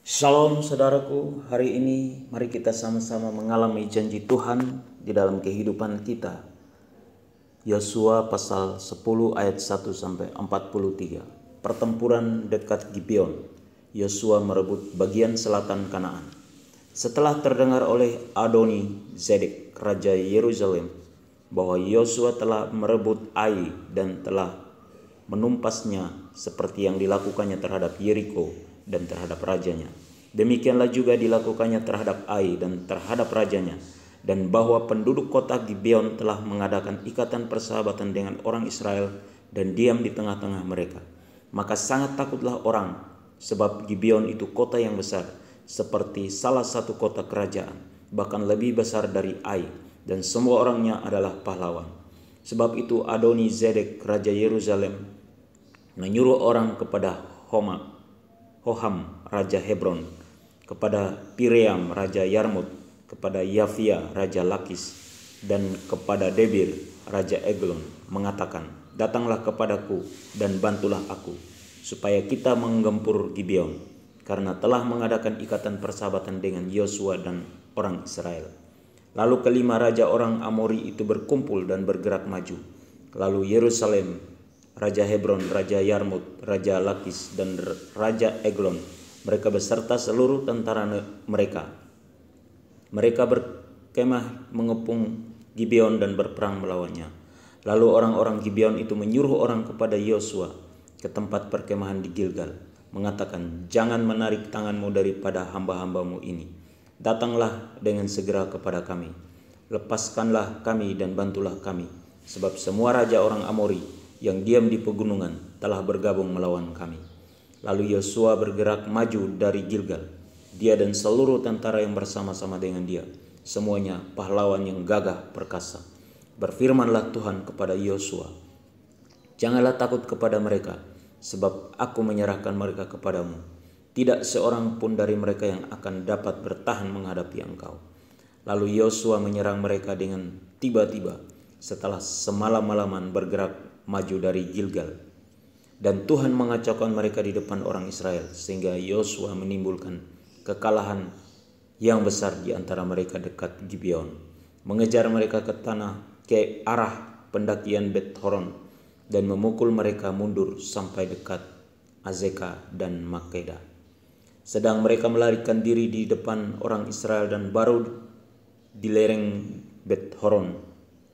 Shalom saudaraku, hari ini mari kita sama-sama mengalami janji Tuhan di dalam kehidupan kita. Yosua pasal 10 ayat 1 sampai 43. Pertempuran dekat Gibeon. Yosua merebut bagian selatan Kanaan. Setelah terdengar oleh Adoni Zedek, raja Yerusalem, bahwa Yosua telah merebut Ai dan telah menumpasnya seperti yang dilakukannya terhadap Yeriko dan terhadap rajanya. Demikianlah juga dilakukannya terhadap Ai dan terhadap rajanya, dan bahwa penduduk kota Gibeon telah mengadakan ikatan persahabatan dengan orang Israel dan diam di tengah-tengah mereka. Maka sangat takutlah orang, sebab Gibeon itu kota yang besar, seperti salah satu kota kerajaan, bahkan lebih besar dari Ai, dan semua orangnya adalah pahlawan. Sebab itu Adoni Zedek raja Yerusalem menyuruh orang kepada Hoham raja Hebron, kepada Piream raja Yarmut, kepada Yafia raja Lakis, dan kepada Debir raja Eglon, mengatakan, datanglah kepadaku dan bantulah aku, supaya kita menggempur Gibeon, karena telah mengadakan ikatan persahabatan dengan Yosua dan orang Israel. Lalu kelima raja orang Amori itu berkumpul dan bergerak maju. Lalu Yerusalem, raja Hebron, raja Yarmut, raja Lakis, dan raja Eglon, mereka beserta seluruh tentara mereka. Mereka berkemah mengepung Gibeon dan berperang melawannya. Lalu orang-orang Gibeon itu menyuruh orang kepada Yosua ke tempat perkemahan di Gilgal, mengatakan, jangan menarik tanganmu daripada hamba-hambamu ini. Datanglah dengan segera kepada kami. Lepaskanlah kami dan bantulah kami, sebab semua raja orang Amori yang diam di pegunungan telah bergabung melawan kami. Lalu Yosua bergerak maju dari Gilgal, dia dan seluruh tentara yang bersama-sama dengan dia, semuanya pahlawan yang gagah perkasa. Berfirmanlah Tuhan kepada Yosua, janganlah takut kepada mereka, sebab aku menyerahkan mereka kepadamu. Tidak seorang pun dari mereka yang akan dapat bertahan menghadapi engkau. Lalu Yosua menyerang mereka dengan tiba-tiba setelah semalam-malaman bergerak maju dari Gilgal. Dan Tuhan mengacaukan mereka di depan orang Israel, sehingga Yosua menimbulkan kekalahan yang besar di antara mereka dekat Gibeon, mengejar mereka ke arah pendakian Bet Horon, dan memukul mereka mundur sampai dekat Azeka dan Makeda. Sedang mereka melarikan diri di depan orang Israel dan baru di lereng Bet Horon,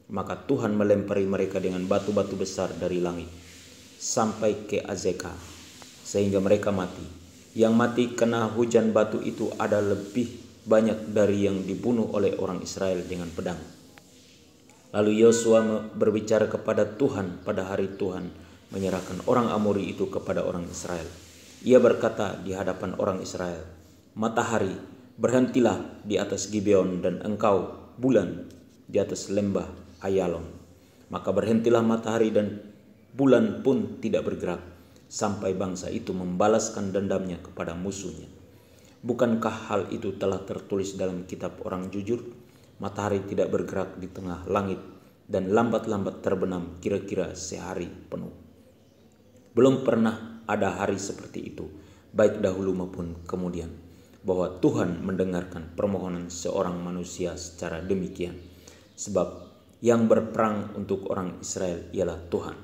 maka Tuhan melempari mereka dengan batu-batu besar dari langit sampai ke Azeka, sehingga mereka mati. Yang mati kena hujan batu itu ada lebih banyak dari yang dibunuh oleh orang Israel dengan pedang. Lalu Yosua berbicara kepada Tuhan pada hari Tuhan menyerahkan orang Amori itu kepada orang Israel. Ia berkata di hadapan orang Israel, matahari, berhentilah di atas Gibeon, dan engkau, bulan, di atas lembah Ayalon. Maka berhentilah matahari dan bulan pun tidak bergerak, sampai bangsa itu membalaskan dendamnya kepada musuhnya. Bukankah hal itu telah tertulis dalam kitab orang jujur? Matahari tidak bergerak di tengah langit, dan lambat-lambat terbenam kira-kira sehari penuh. Belum pernah ada hari seperti itu, baik dahulu maupun kemudian, bahwa Tuhan mendengarkan permohonan seorang manusia secara demikian. Sebab yang berperang untuk orang Israel ialah Tuhan.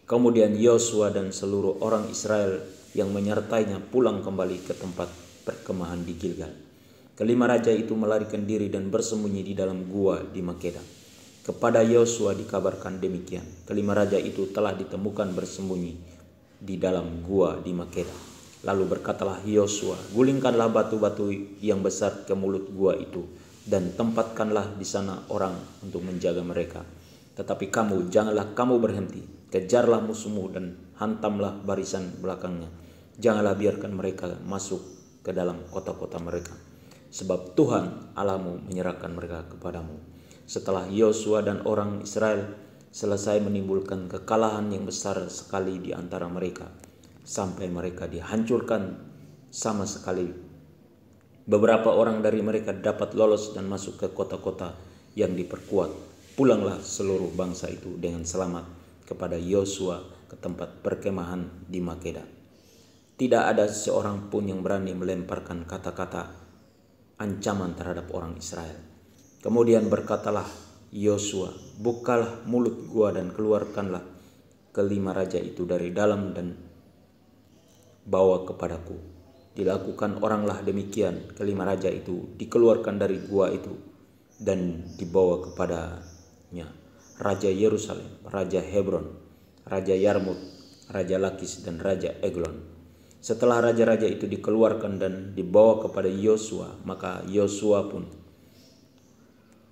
Kemudian Yosua dan seluruh orang Israel yang menyertainya pulang kembali ke tempat perkemahan di Gilgal. Kelima raja itu melarikan diri dan bersembunyi di dalam gua di Makeda. Kepada Yosua dikabarkan demikian, kelima raja itu telah ditemukan bersembunyi di dalam gua di Makeda. Lalu berkatalah Yosua, gulingkanlah batu-batu yang besar ke mulut gua itu, dan tempatkanlah di sana orang untuk menjaga mereka. Tetapi kamu, janganlah kamu berhenti, kejarlah musuhmu dan hantamlah barisan belakangnya. Janganlah biarkan mereka masuk ke dalam kota-kota mereka, sebab Tuhan Allahmu menyerahkan mereka kepadamu. Setelah Yosua dan orang Israel selesai menimbulkan kekalahan yang besar sekali di antara mereka, sampai mereka dihancurkan sama sekali, beberapa orang dari mereka dapat lolos dan masuk ke kota-kota yang diperkuat. Pulanglah seluruh bangsa itu dengan selamat kepada Yosua ke tempat perkemahan di Makeda. Tidak ada seorang pun yang berani melemparkan kata-kata ancaman terhadap orang Israel. Kemudian berkatalah Yosua, bukalah mulut gua dan keluarkanlah kelima raja itu dari dalam dan bawa kepadaku. Dilakukan oranglah demikian, kelima raja itu dikeluarkan dari gua itu dan dibawa kepadanya Raja Yerusalem, Raja Hebron, Raja Yarmut, Raja Lakis, dan Raja Eglon. Setelah raja-raja itu dikeluarkan dan dibawa kepada Yosua, maka Yosua pun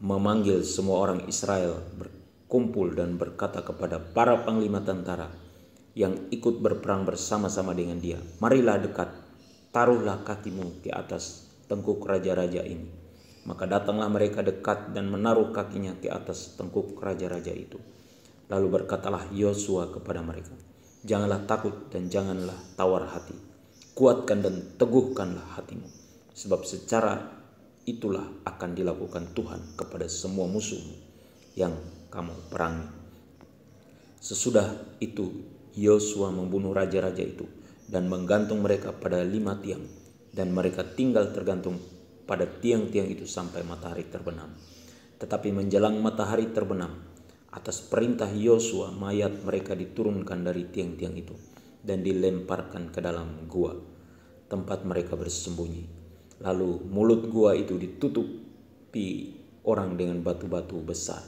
memanggil semua orang Israel berkumpul dan berkata kepada para panglima tentara yang ikut berperang bersama-sama dengan dia, marilah dekat, taruhlah kakimu di atas tengkuk raja-raja ini. Maka datanglah mereka dekat dan menaruh kakinya di atas tengkuk raja-raja itu. Lalu berkatalah Yosua kepada mereka, janganlah takut dan janganlah tawar hati. Kuatkan dan teguhkanlah hatimu. Sebab secara itulah akan dilakukan Tuhan kepada semua musuhmu yang kamu perangi. Sesudah itu Yosua membunuh raja-raja itu dan menggantung mereka pada 5 tiang. Dan mereka tinggal tergantung pada tiang-tiang itu sampai matahari terbenam. Tetapi menjelang matahari terbenam, atas perintah Yosua mayat mereka diturunkan dari tiang-tiang itu dan dilemparkan ke dalam gua tempat mereka bersembunyi. Lalu mulut gua itu ditutupi orang dengan batu-batu besar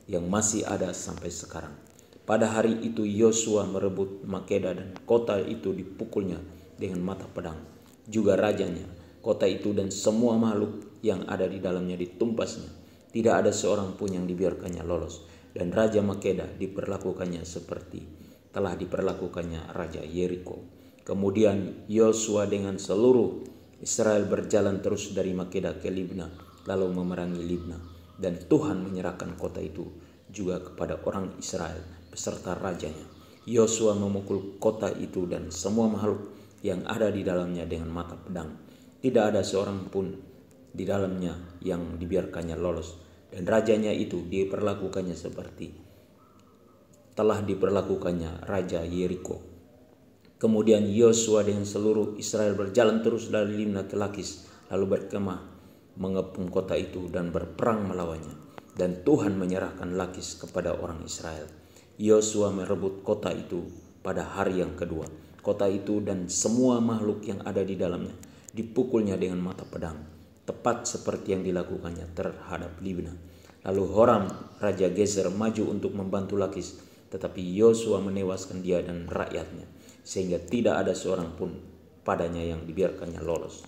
yang masih ada sampai sekarang. Pada hari itu Yosua merebut Makeda dan kota itu dipukulnya dengan mata pedang. Juga rajanya, kota itu dan semua makhluk yang ada di dalamnya ditumpasnya. Tidak ada seorang pun yang dibiarkannya lolos. Dan Raja Makeda diperlakukannya seperti telah diperlakukannya Raja Yeriko. Kemudian Yosua dengan seluruh Israel berjalan terus dari Makeda ke Libna, lalu memerangi Libna. Dan Tuhan menyerahkan kota itu juga kepada orang Israel beserta rajanya. Yosua memukul kota itu dan semua makhluk yang ada di dalamnya dengan mata pedang. Tidak ada seorang pun di dalamnya yang dibiarkannya lolos. Dan rajanya itu diperlakukannya seperti telah diperlakukannya Raja Yeriko. Kemudian Yosua dengan seluruh Israel berjalan terus dari Libna ke Lakis, lalu berkemah mengepung kota itu dan berperang melawannya. Dan Tuhan menyerahkan Lakis kepada orang Israel. Yosua merebut kota itu pada hari yang kedua. Kota itu dan semua makhluk yang ada di dalamnya dipukulnya dengan mata pedang, tepat seperti yang dilakukannya terhadap Libna. Lalu Horam, Raja Gezer, maju untuk membantu Lakis, tetapi Yosua menewaskan dia dan rakyatnya, sehingga tidak ada seorang pun padanya yang dibiarkannya lolos.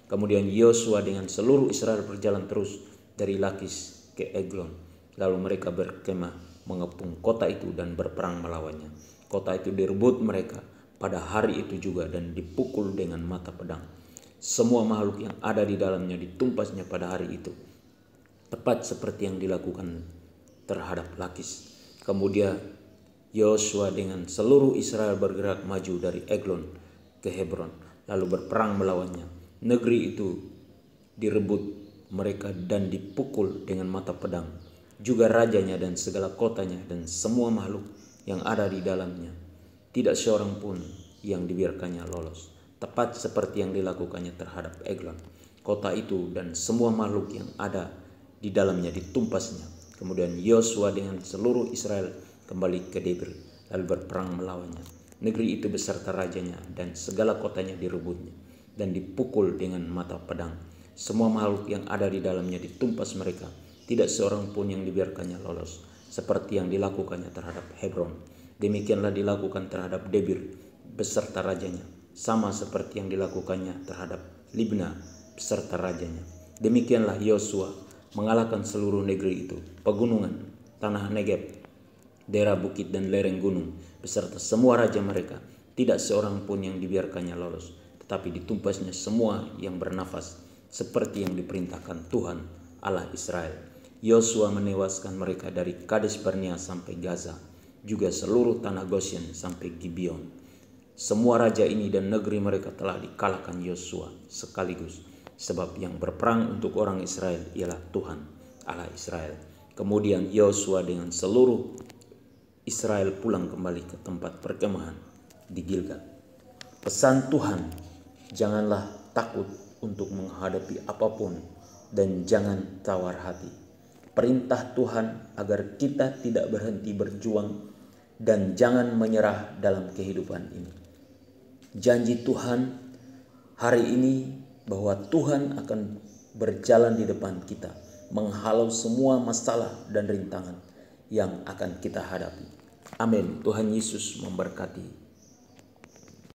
Kemudian Yosua dengan seluruh Israel berjalan terus dari Lakis ke Eglon. Lalu mereka berkemah mengepung kota itu dan berperang melawannya. Kota itu direbut mereka pada hari itu juga dan dipukul dengan mata pedang. Semua makhluk yang ada di dalamnya ditumpasnya pada hari itu, tepat seperti yang dilakukan terhadap Lakis. Kemudian Yosua dengan seluruh Israel bergerak maju dari Eglon ke Hebron, lalu berperang melawannya. Negeri itu direbut mereka dan dipukul dengan mata pedang, juga rajanya dan segala kotanya dan semua makhluk yang ada di dalamnya. Tidak seorang pun yang dibiarkannya lolos, tepat seperti yang dilakukannya terhadap Eglon. Kota itu dan semua makhluk yang ada di dalamnya ditumpasnya. Kemudian Yosua dengan seluruh Israel kembali ke Debir, lalu berperang melawannya. Negeri itu beserta rajanya dan segala kotanya direbutnya dan dipukul dengan mata pedang. Semua makhluk yang ada di dalamnya ditumpas mereka. Tidak seorang pun yang dibiarkannya lolos, seperti yang dilakukannya terhadap Hebron. Demikianlah dilakukan terhadap Debir beserta rajanya, sama seperti yang dilakukannya terhadap Libna beserta rajanya. Demikianlah Yosua mengalahkan seluruh negeri itu, pegunungan, tanah Negeb, daerah bukit dan lereng gunung, beserta semua raja mereka. Tidak seorang pun yang dibiarkannya lolos, tetapi ditumpasnya semua yang bernafas, seperti yang diperintahkan Tuhan Allah Israel. Yosua menewaskan mereka dari Kades Barnea sampai Gaza, juga seluruh tanah Goshen sampai Gibeon. Semua raja ini dan negeri mereka telah dikalahkan Yosua sekaligus, sebab yang berperang untuk orang Israel ialah Tuhan Allah Israel. Kemudian Yosua dengan seluruh Israel pulang kembali ke tempat perkemahan di Gilgal. Pesan Tuhan, janganlah takut untuk menghadapi apapun dan jangan tawar hati. Perintah Tuhan agar kita tidak berhenti berjuang dan jangan menyerah dalam kehidupan ini. Janji Tuhan hari ini bahwa Tuhan akan berjalan di depan kita, menghalau semua masalah dan rintangan yang akan kita hadapi. Amin. Tuhan Yesus memberkati.